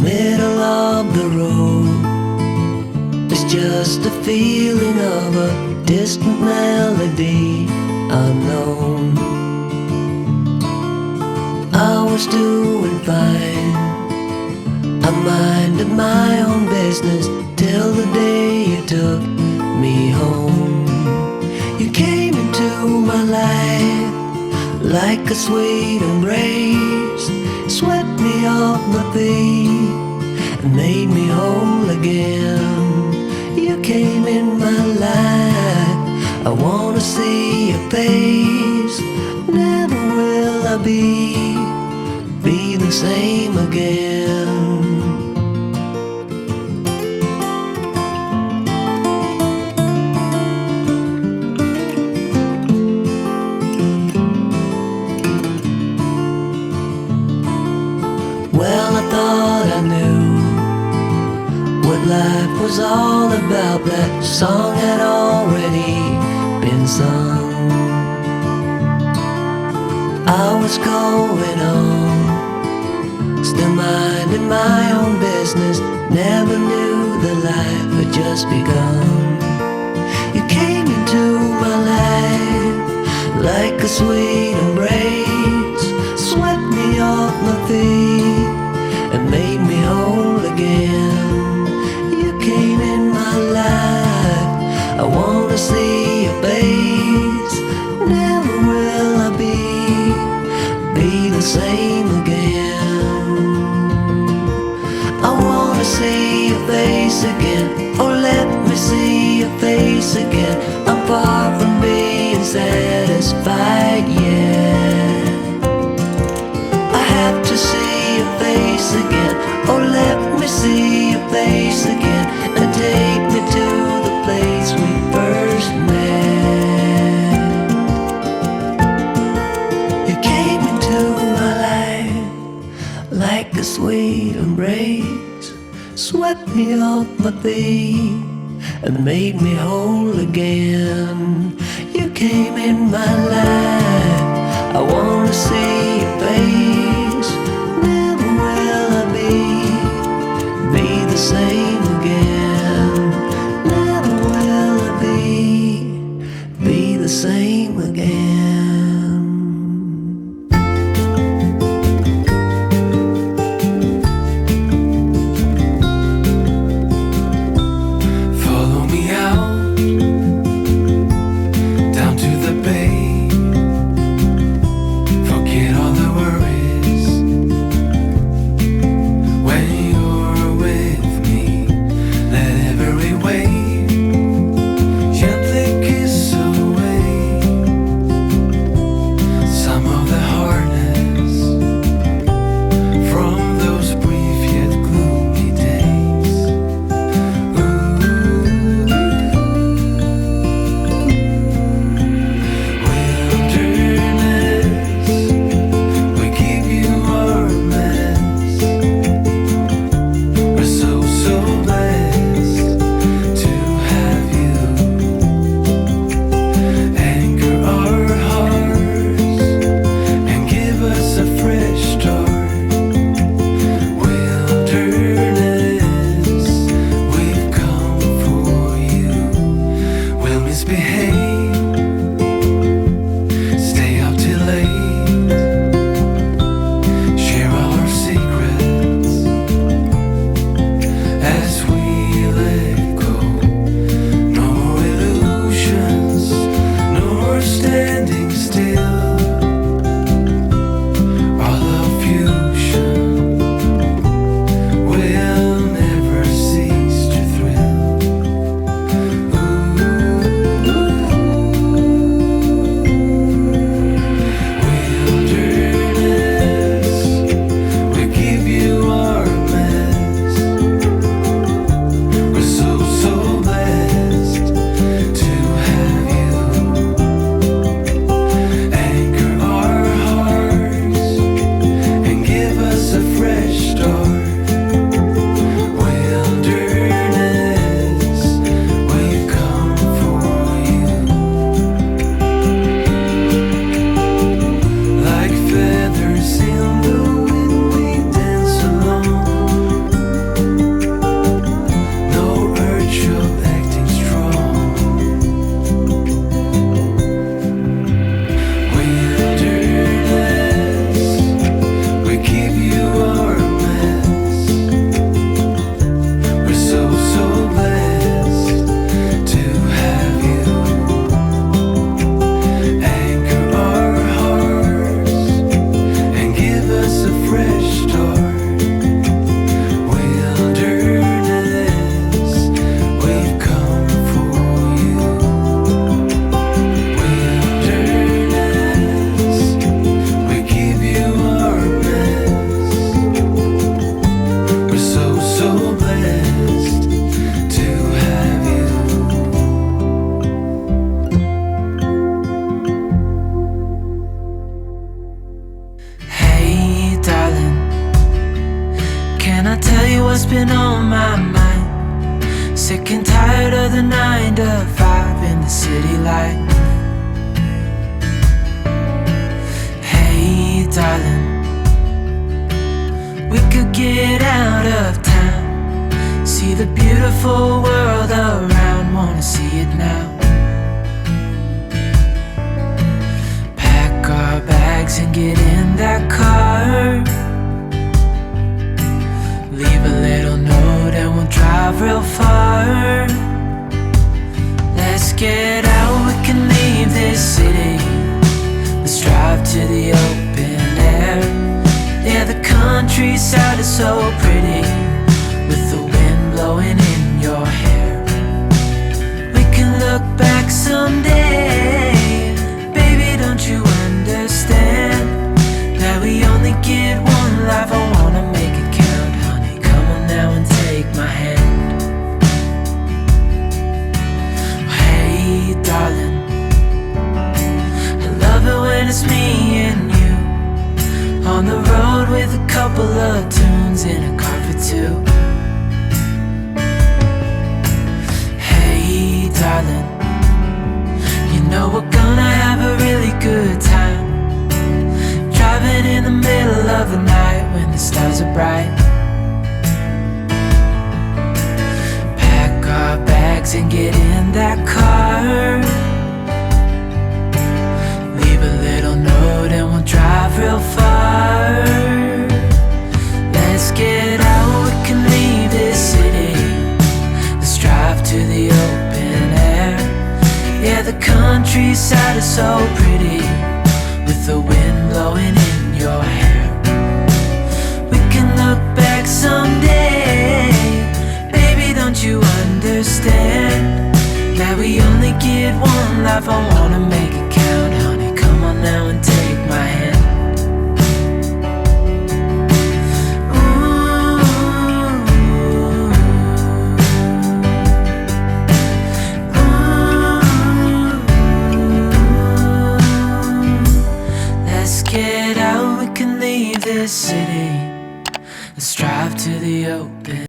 middle of the road. It's just a feeling of a distant melody unknown. I was doing fine, I minded my own business till the day you took me home. You came into my life like a sweet embrace, swept me off my feet and made me whole again. You came in my life, I wanna see your face. Never will I be the same again. Well, I thought I knew what life was all about. That song had already been sung. I was going on, still minding my own business. Never knew that life had just begun. You came into my life like a sweet embrace, swept me off my feet and made me whole again. You came in my life, I wanna see your face. Never will I be the same again. I wanna see your face again, oh let me see your face again. I'm far from being satisfied yet. I have to see your face again, oh let me see your face again, and take me to the place we first met. You came into my life like a sweet embrace, swept me off my feet and made me whole again. You came in my life, I wanna see your face. Never will I be the same again. Never will I be the same again. Follow me out down to the bay. Forget all the worries what's been on my mind. Sick and tired of the 9 to 5 in the city life. Hey darling, we could get out of town, see the beautiful world around, wanna see it now. Pack our bags and get in that car, leave a little note and we'll drive real far. Let's get out, we can leave this city. Let's drive to the open air. Yeah, the countryside is so pretty, with the wind blowing in your hair. We can look back someday. Baby, don't you understand that we only get one life? I wanna make it count, honey. Come on now and take my hand. Hey darling, I love it when it's me and you, on the road with a couple of tunes in a car for two. Hey darling, you know we're gonna have a really good time, driving in the middle of the night when the stars are bright. Pack our bags and get in that car, leave a little note and we'll drive real far. Let's get out, we can leave this city. Let's drive to the open air. Yeah, the countryside is so pretty, with the wind blowing in your hair. We can look back someday. Baby, don't you understand that we only get one life? I wanna make it count, honey. Come on now and take my hand. Let's get out, we can leave this city. Let's drive to the open